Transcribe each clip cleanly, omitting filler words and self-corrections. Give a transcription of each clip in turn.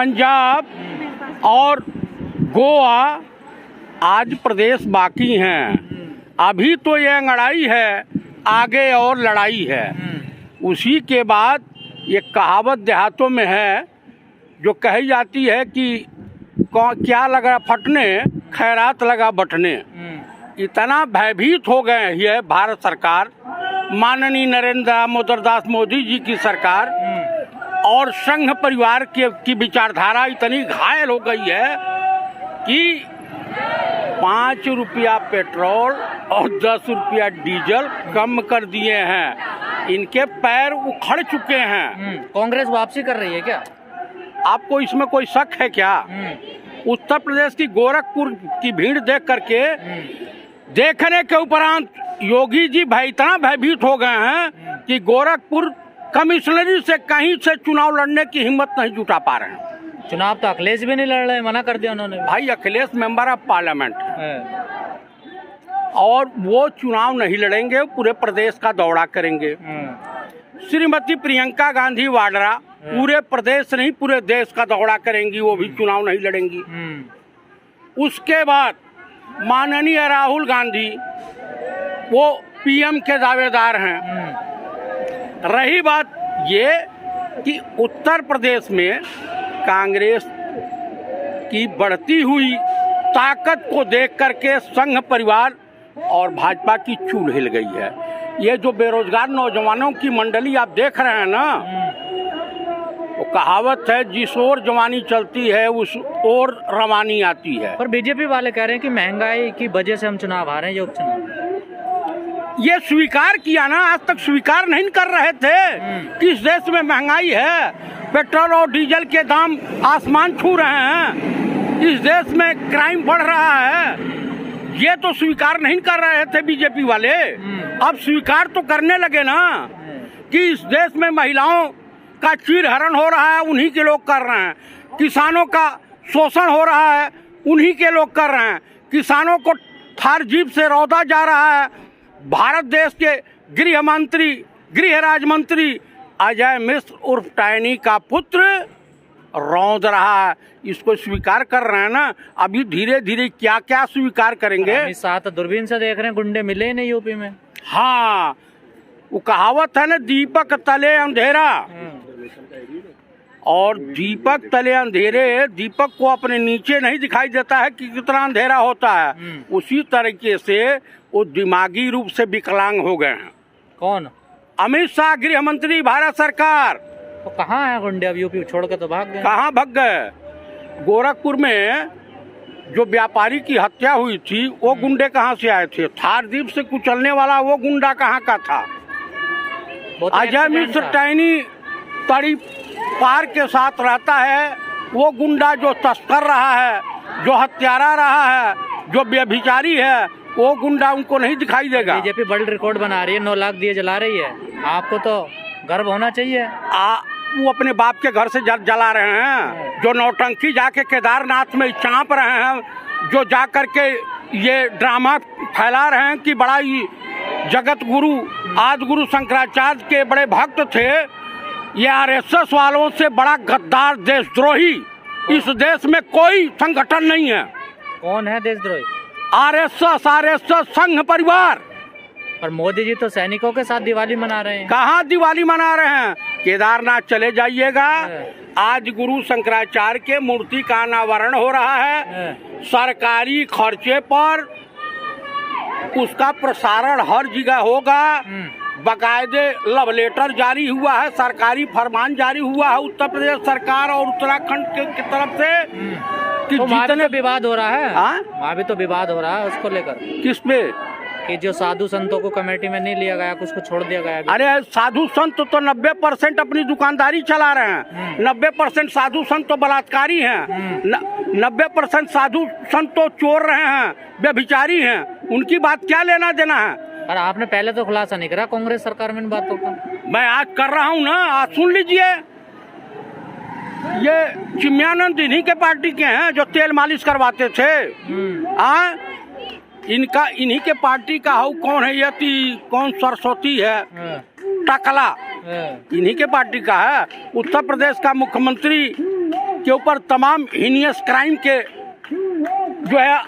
पंजाब और गोवा आज प्रदेश बाकी हैं। अभी तो ये अंगड़ाई है, आगे और लड़ाई है। उसी के बाद ये कहावत देहातों में है जो कही जाती है कि क्या लगा फटने खैरात लगा बटने। इतना भयभीत हो गए ये भारत सरकार, माननीय नरेंद्र दामोदर दास मोदी जी की सरकार और संघ परिवार की विचारधारा इतनी घायल हो गई है कि 5 रुपया पेट्रोल और 10 रुपया डीजल कम कर दिए हैं। इनके पैर उखड़ चुके हैं। कांग्रेस वापसी कर रही है क्या? आपको इसमें कोई शक है क्या? उत्तर प्रदेश की गोरखपुर की भीड़ देख करके देखने के उपरांत योगी जी इतना भयभीत हो गए हैं कि गोरखपुर कमिश्नरी से कहीं से चुनाव लड़ने की हिम्मत नहीं जुटा पा रहे हैं। चुनाव तो अखिलेश भी नहीं लड़ रहे, मना कर दिया उन्होंने। भाई अखिलेश मेंबर ऑफ पार्लियामेंट और वो चुनाव नहीं लड़ेंगे, पूरे प्रदेश का दौरा करेंगे। श्रीमती प्रियंका गांधी वाड्रा पूरे प्रदेश नहीं पूरे देश का दौरा करेंगी, वो भी चुनाव नहीं लड़ेंगी। उसके बाद माननीय राहुल गांधी वो पीएम के दावेदार हैं। रही बात ये कि उत्तर प्रदेश में कांग्रेस की बढ़ती हुई ताकत को देख करके संघ परिवार और भाजपा की चूल हिल गई है। ये जो बेरोजगार नौजवानों की मंडली आप देख रहे हैं ना, वो कहावत है जिस ओर जवानी चलती है उस ओर रवानी आती है। पर बीजेपी वाले कह रहे हैं कि महंगाई की वजह से हम चुनाव हारे हैं, ये उपचुनाव। ये स्वीकार किया ना, आज तक स्वीकार नहीं कर रहे थे कि इस देश में महंगाई है, पेट्रोल और डीजल के दाम आसमान छू रहे हैं, इस देश में क्राइम बढ़ रहा है। ये तो स्वीकार नहीं कर रहे थे बीजेपी वाले। अब स्वीकार तो करने लगे ना कि इस देश में महिलाओं का चीरहरण हो रहा है, उन्हीं के लोग कर रहे हैं। किसानों का शोषण हो रहा है, उन्हीं के लोग कर रहे हैं। किसानों को थार जीप से रौदा जा रहा है। भारत देश के गृह राज्य मंत्री अजय मिश्र उर्फ टैनी का पुत्र रौंद रहा है। इसको स्वीकार कर रहे हैं ना। अभी धीरे धीरे क्या क्या स्वीकार करेंगे। साथ दूरबीन से देख रहे हैं, गुंडे मिले नहीं यूपी में। हाँ, वो कहावत है ना, दीपक तले अंधेरा। और दीपक तले अंधेरे, दीपक को अपने नीचे नहीं दिखाई देता है कि कितना अंधेरा होता है। उसी तरीके से वो दिमागी रूप से विकलांग हो गए हैं। कौन? अमित शाह, गृह मंत्री, भारत सरकार। तो कहाँ है गुंडे? अब यूपी छोड़ के तो भाग गए। कहाँ भाग गए? गोरखपुर में जो व्यापारी की हत्या हुई थी वो गुंडे कहाँ से आए थे? थार द्वीप से कुचलने वाला वो गुंडा कहाँ का था? अजय मिश्र टैनी तड़ी पार के साथ रहता है। वो गुंडा जो तस्कर रहा है, जो हत्यारा रहा है, जो व्यभिचारी है, वो गुंडा उनको नहीं दिखाई देगा। बीजेपी वर्ल्ड रिकॉर्ड बना रही है, 9 लाख दिए जला रही है। आपको तो गर्व होना चाहिए। वो अपने बाप के घर से जला रहे हैं। जो नौटंकी जाके केदारनाथ में चाँप रहे हैं, जो जा करके ये ड्रामा फैला रहे हैं कि बड़ा ही जगत गुरु आदि गुरु शंकराचार्य के बड़े भक्त थे। ये आरएसएस वालों से बड़ा गद्दार देशद्रोही इस देश में कोई संगठन नहीं है। कौन है देशद्रोही? आरएसएस संघ परिवार। पर मोदी जी तो सैनिकों के साथ दिवाली मना रहे हैं। कहाँ दिवाली मना रहे हैं? केदारनाथ चले जाइएगा, आज गुरु शंकराचार्य के मूर्ति का अनावरण हो रहा है। सरकारी खर्चे पर उसका प्रसारण हर जगह होगा। बाकायदे लव लेटर जारी हुआ है, सरकारी फरमान जारी हुआ है उत्तर प्रदेश सरकार और उत्तराखंड की तरफ से कि तो जितने विवाद हो रहा है। वहाँ भी तो विवाद हो रहा है उसको लेकर। किस पे? कि जो साधु संतों को कमेटी में नहीं लिया गया, कुछ को छोड़ दिया गया। अरे साधु संत तो 90% अपनी दुकानदारी चला रहे हैं। 90% साधु संत तो बलात्कारी हैं। 90% साधु संत तो चोर रहे हैं, व्यभिचारी हैं। उनकी बात क्या लेना देना है? पर आपने पहले तो खुलासा नहीं करा कांग्रेस सरकार में इन बातों का। मैं आज कर रहा हूँ ना, आज सुन लीजिए। ये चिमयानंद इन्हीं के पार्टी के हैं जो तेल मालिश करवाते थे। इनका इन्हीं के पार्टी का हूँ। कौन है यति, कौन सरस्वती है, टकला, इन्हीं के पार्टी का है। उत्तर प्रदेश का मुख्यमंत्री के ऊपर तमाम हीनियस क्राइम के जो है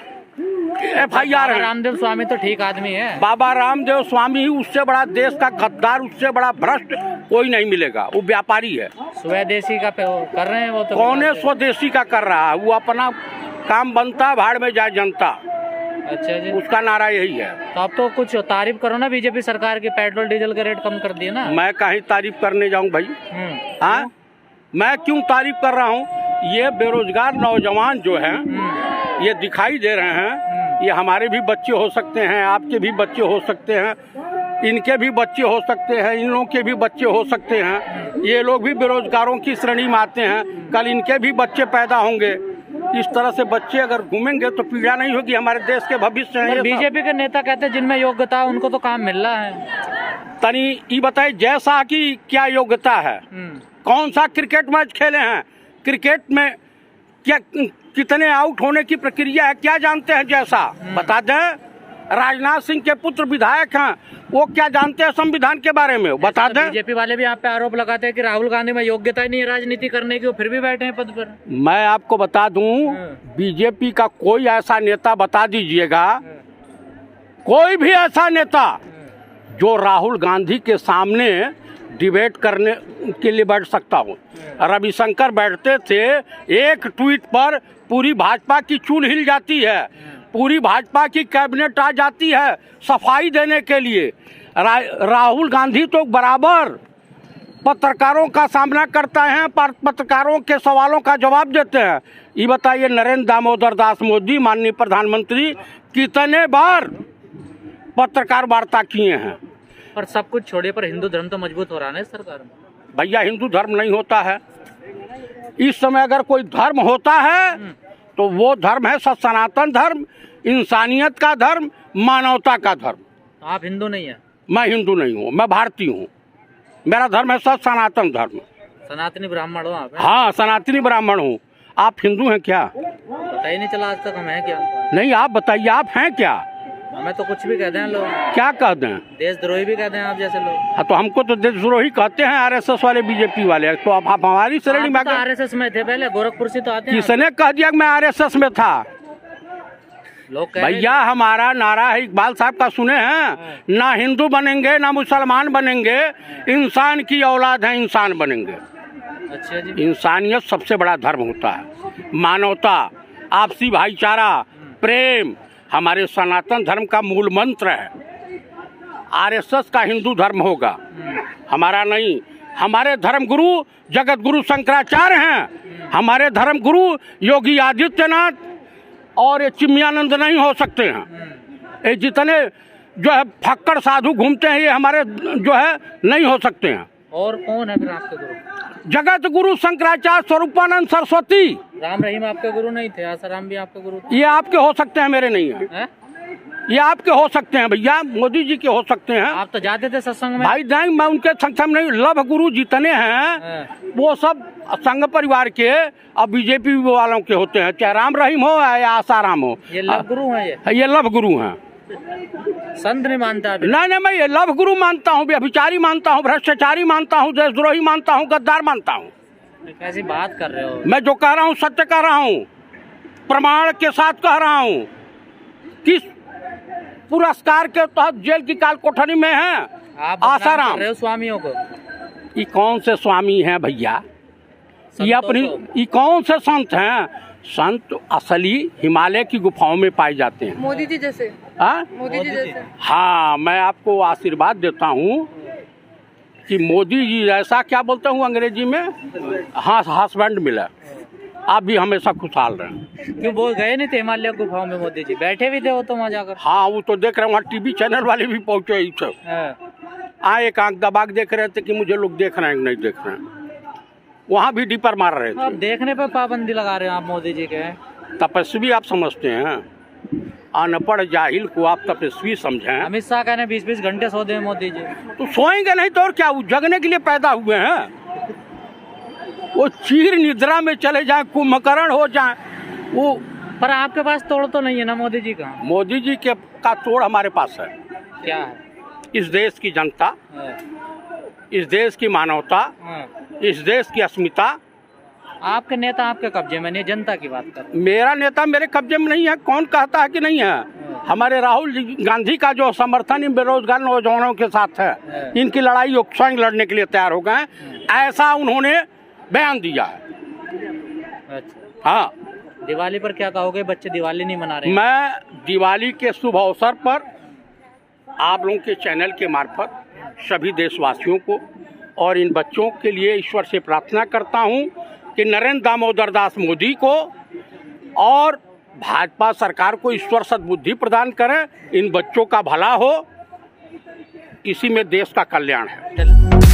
FIR है। रामदेव स्वामी तो ठीक आदमी है। बाबा रामदेव स्वामी ही उससे बड़ा देश का गद्दार, उससे बड़ा भ्रष्ट कोई नहीं मिलेगा। वो व्यापारी है। स्वदेशी का कर रहे हैं वो तो। कौन है स्वदेशी का कर रहा है? वो अपना काम बनता, भाड़ में जाए जनता। अच्छा जी, उसका नारा यही है। तो आप तो कुछ तारीफ करो ना बीजेपी सरकार की, पेट्रोल डीजल के रेट कम कर दिए ना। मैं कहीं तारीफ करने जाऊं भाई? हाँ, मैं क्यों तारीफ कर रहा हूँ? ये बेरोजगार नौजवान जो हैं, ये दिखाई दे रहे हैं, ये हमारे भी बच्चे हो सकते हैं, आपके भी बच्चे हो सकते हैं, इनके भी बच्चे हो सकते हैं, इन लोगों के भी बच्चे हो सकते हैं। ये लोग भी बेरोजगारों की श्रेणी में आते हैं, कल इनके भी बच्चे पैदा होंगे। इस तरह से बच्चे अगर घूमेंगे तो पीड़ा नहीं होगी, हमारे देश के भविष्य है। बीजेपी के नेता कहते हैं जिनमें योग्यता है उनको तो काम मिल रहा है। तनी ये बताइए, जैसा कि क्या योग्यता है? कौन सा क्रिकेट मैच खेले हैं? क्रिकेट में क्या कितने आउट होने की प्रक्रिया है, क्या जानते हैं? जैसा बता दें। राजनाथ सिंह के पुत्र विधायक हैं, वो क्या जानते हैं संविधान के बारे में? बता दें। बीजेपी वाले भी आप पे आरोप लगाते हैं कि राहुल गांधी में योग्यता ही नहीं है राजनीति करने की, वो फिर भी बैठे हैं पद पर। मैं आपको बता दूं, बीजेपी का कोई ऐसा नेता बता दीजिएगा, कोई भी ऐसा नेता जो राहुल गांधी के सामने डिबेट करने के लिए बैठ सकता हो। रविशंकर बैठते थे, एक ट्वीट पर पूरी भाजपा की चूल हिल जाती है, पूरी भाजपा की कैबिनेट आ जाती है सफाई देने के लिए। राहुल गांधी तो बराबर पत्रकारों का सामना करता है, पत्रकारों के सवालों का जवाब देते हैं। ये बताइए, नरेंद्र दामोदर दास मोदी माननीय प्रधानमंत्री कितने बार पत्रकार वार्ता किए हैं? पर सब कुछ छोड़िए, पर हिंदू धर्म तो मजबूत हो रहा है सरकार में। भैया, हिंदू धर्म नहीं होता है इस समय। अगर कोई धर्म होता है तो वो धर्म है सनातन धर्म, इंसानियत का धर्म, मानवता का धर्म। आप हिंदू नहीं है? मैं हिंदू नहीं हूँ, मैं भारतीय हूँ। मेरा धर्म है सनातन धर्म। सनातनी ब्राह्मण हो आप? हाँ, सनातनी ब्राह्मण हूँ। आप हिंदू हैं क्या? पता ही नहीं चला आज तक हम हैं क्या। नहीं, आप बताइए, आप हैं क्या? हमें तो कुछ भी कहते हैं लोग। क्या कहते हैं? देशद्रोही भी कहते हैं आप जैसे लोग। हाँ, तो हमको तो देशद्रोही कहते हैं RSS वाले, बीजेपी वाले। तो आप हमारी श्रेणी में? RSS में थे पहले, गोरखपुर से तो आते हैं। किसने कह दिया कि मैं RSS में था? लोग भैया, हमारा नारा है, इकबाल साहब का सुने हैं, ना हिंदू बनेंगे ना मुसलमान बनेंगे, इंसान की औलाद है, इंसान बनेंगे। अच्छा जी। इंसानियत सबसे बड़ा धर्म होता है, मानवता, आपसी भाईचारा, प्रेम हमारे सनातन धर्म का मूल मंत्र है। RSS का हिंदू धर्म होगा, हमारा नहीं। हमारे धर्म गुरु जगत गुरु शंकराचार्य हैं, हमारे धर्म गुरु योगी आदित्यनाथ और ये चिन्मयानंद नहीं हो सकते हैं। ये जितने जो है फक्कड़ साधु घूमते हैं, ये हमारे जो है नहीं हो सकते हैं। और कौन है फिर आपके गुरु? जगत गुरु शंकराचार्य, स्वरूपानंद सरस्वती। राम रहीम आपके गुरु नहीं थे? आसाराम भी आपके गुरु? ये आपके हो सकते हैं, मेरे नहीं है। ये आपके हो सकते हैं भैया, मोदी जी के हो सकते हैं। आप तो जाते थे सत्संग में? भाई नहीं, मैं उनके सत्संग नहीं। लव गुरु जितने हैं वो सब संघ परिवार के और बीजेपी वालों के होते हैं, चाहे राम रहीम हो या आसाराम हो। ये लव गुरु हैं? ये लव गुरु हैं। संत नहीं मानता? नहीं, मैं ये लव गुरु मानता हूँ, व्यभिचारी मानता हूँ, भ्रष्टाचारी मानता हूँ, देशद्रोही मानता हूँ, गद्दार मानता हूँ। कैसी बात कर रहे हो? मैं जो कह रहा हूँ सत्य कह रहा हूँ, प्रमाण के साथ कह रहा हूँ। किस पुरस्कार के तहत जेल की काल कोठरी में है आसाराम? स्वामियों को? ये कौन से स्वामी हैं भैया? ये अपनी ये कौन से संत हैं? संत असली हिमालय की गुफाओं में पाए जाते हैं। मोदी जी जैसे? मोदी जी जैसे? हाँ, मैं आपको आशीर्वाद देता हूँ कि मोदी जी जैसा, क्या बोलते हूँ अंग्रेजी में, हाँ, हस्बैंड मिला। आप भी हमेशा खुशहाल रहे। क्यों बोल गए नहीं थे हिमालय गुफाओं में? मोदी जी बैठे भी थे वो तो वहाँ जाकर। हाँ, वो तो देख रहे हैं, वहाँ टीवी चैनल वाले भी पहुँचे ही थे। एक आंख दबा के देख रहे थे कि मुझे लोग देख रहे हैं कि नहीं देख रहे हैं। वहाँ भी डीपर मार रहे थे। आप देखने पर पाबंदी लगा रहे हैं आप मोदी जी के? तपस्वी आप समझते हैं? अनपढ़ जाहिल को आप तपस्वी समझें? अमित शाह कहने 20-20 घंटे सो दे मोदी जी। तो सोएंगे नहीं तो और क्या? वो जगने के लिए पैदा हुए हैं। वो चीर निद्रा में चले जाए, कुंभकर्ण हो जाए वो। पर आपके पास तोड़ तो नहीं है ना मोदी जी का? मोदी जी के का तोड़ हमारे पास है। क्या है? इस देश की जनता, इस देश की मानवता, इस देश की अस्मिता, आपके नेता आपके कब्जे में नहीं, जनता की बात कर। मेरा नेता मेरे कब्जे में नहीं है। कौन कहता है कि नहीं है? हमारे राहुल गांधी का जो समर्थन इन बेरोजगार नौजवानों के साथ है, इनकी लड़ाई वो स्वयं लड़ने के लिए तैयार हो गए, ऐसा उन्होंने बयान दिया है। अच्छा, हाँ। दिवाली पर क्या कहोगे? बच्चे दिवाली नहीं मना रहे। मैं दिवाली के शुभ अवसर पर आप लोगों के चैनल के मार्फत सभी देशवासियों को और इन बच्चों के लिए ईश्वर से प्रार्थना करता हूं कि नरेंद्र दामोदर दास मोदी को और भाजपा सरकार को ईश्वर सद्बुद्धि प्रदान करे, इन बच्चों का भला हो, इसी में देश का कल्याण है।